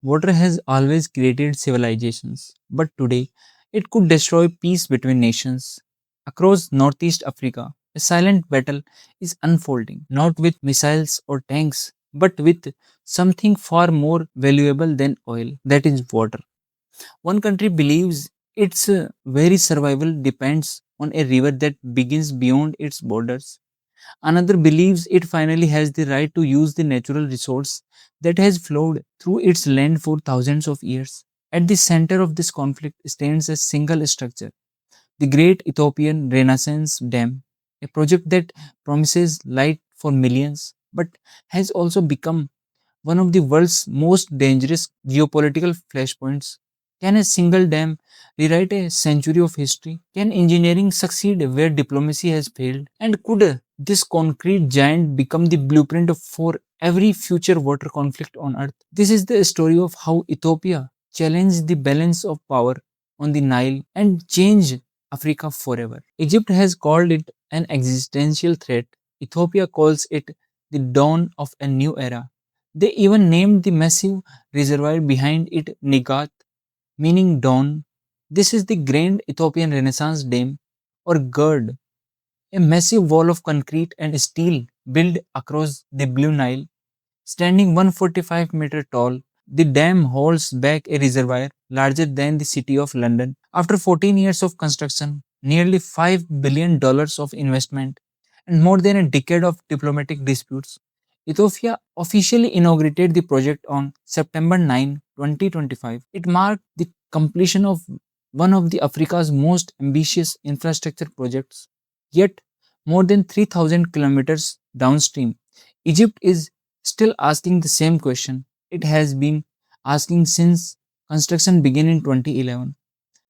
Water has always created civilizations, but today it could destroy peace between nations. Across Northeast Africa, a silent battle is unfolding, not with missiles or tanks, but with something far more valuable than oil, that is, water. One country believes its very survival depends on a river that begins beyond its borders. Another believes it finally has the right to use the natural resource that has flowed through its land for thousands of years. At the center of this conflict stands a single structure, the Great Ethiopian Renaissance Dam, a project that promises light for millions but has also become one of the world's most dangerous geopolitical flashpoints. Can a single dam rewrite a century of history? Can engineering succeed where diplomacy has failed? And could this concrete giant become the blueprint for every future water conflict on Earth? This is the story of how Ethiopia challenged the balance of power on the Nile and changed Africa forever. Egypt has called it an existential threat. Ethiopia calls it the dawn of a new era. They even named the massive reservoir behind it Nigat, meaning dawn. This is the Grand Ethiopian Renaissance Dam, or GERD, a massive wall of concrete and steel built across the Blue Nile. Standing 145-meter tall, the dam holds back a reservoir larger than the city of London. After 14 years of construction, nearly $5 billion of investment, and more than a decade of diplomatic disputes, Ethiopia officially inaugurated the project on September 9, 2025. It marked the completion of one of the Africa's most ambitious infrastructure projects. Yet, more than 3,000 kilometers downstream, Egypt is still asking the same question it has been asking since construction began in 2011.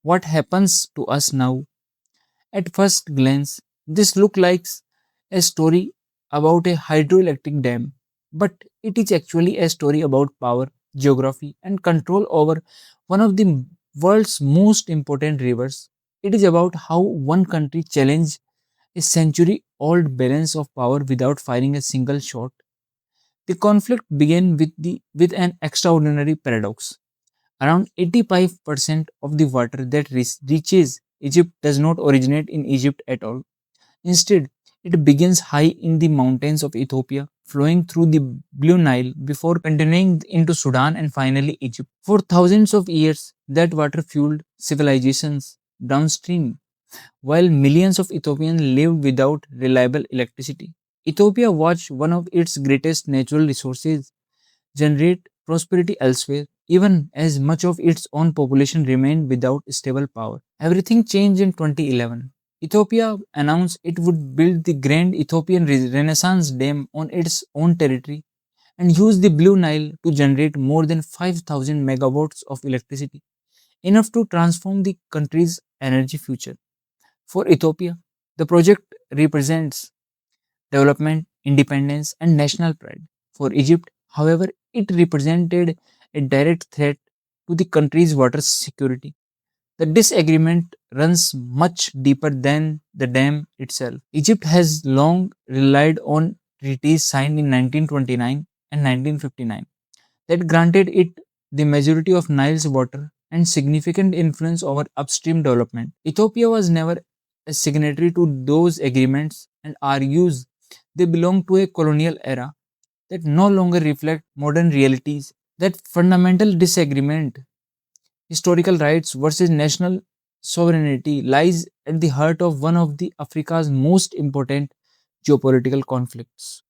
What happens to us now? At first glance, this looks like a story about a hydroelectric dam, but it is actually a story about power, geography, and control over one of the world's most important rivers. It is about how one country challenged a century old balance of power without firing a single shot. The conflict began with an extraordinary paradox. Around 85% of the water that reaches Egypt does not originate in Egypt at all. Instead, it begins high in the mountains of Ethiopia, flowing through the Blue Nile before continuing into Sudan and finally Egypt. For thousands of years, that water fueled civilizations downstream, while millions of Ethiopians lived without reliable electricity. Ethiopia watched one of its greatest natural resources generate prosperity elsewhere, even as much of its own population remained without stable power. Everything changed in 2011. Ethiopia announced it would build the Grand Ethiopian Renaissance Dam on its own territory and use the Blue Nile to generate more than 5,000 megawatts of electricity, enough to transform the country's energy future. For Ethiopia, the project represents development, independence, and national pride. For Egypt, however, it represented a direct threat to the country's water security. The disagreement runs much deeper than the dam itself. Egypt has long relied on treaties signed in 1929 and 1959 that granted it the majority of Nile's water and significant influence over upstream development. Ethiopia was never a signatory to those agreements and argues they belong to a colonial era that no longer reflect modern realities. That fundamental disagreement, historical rights versus national sovereignty, lies at the heart of one of the Africa's most important geopolitical conflicts.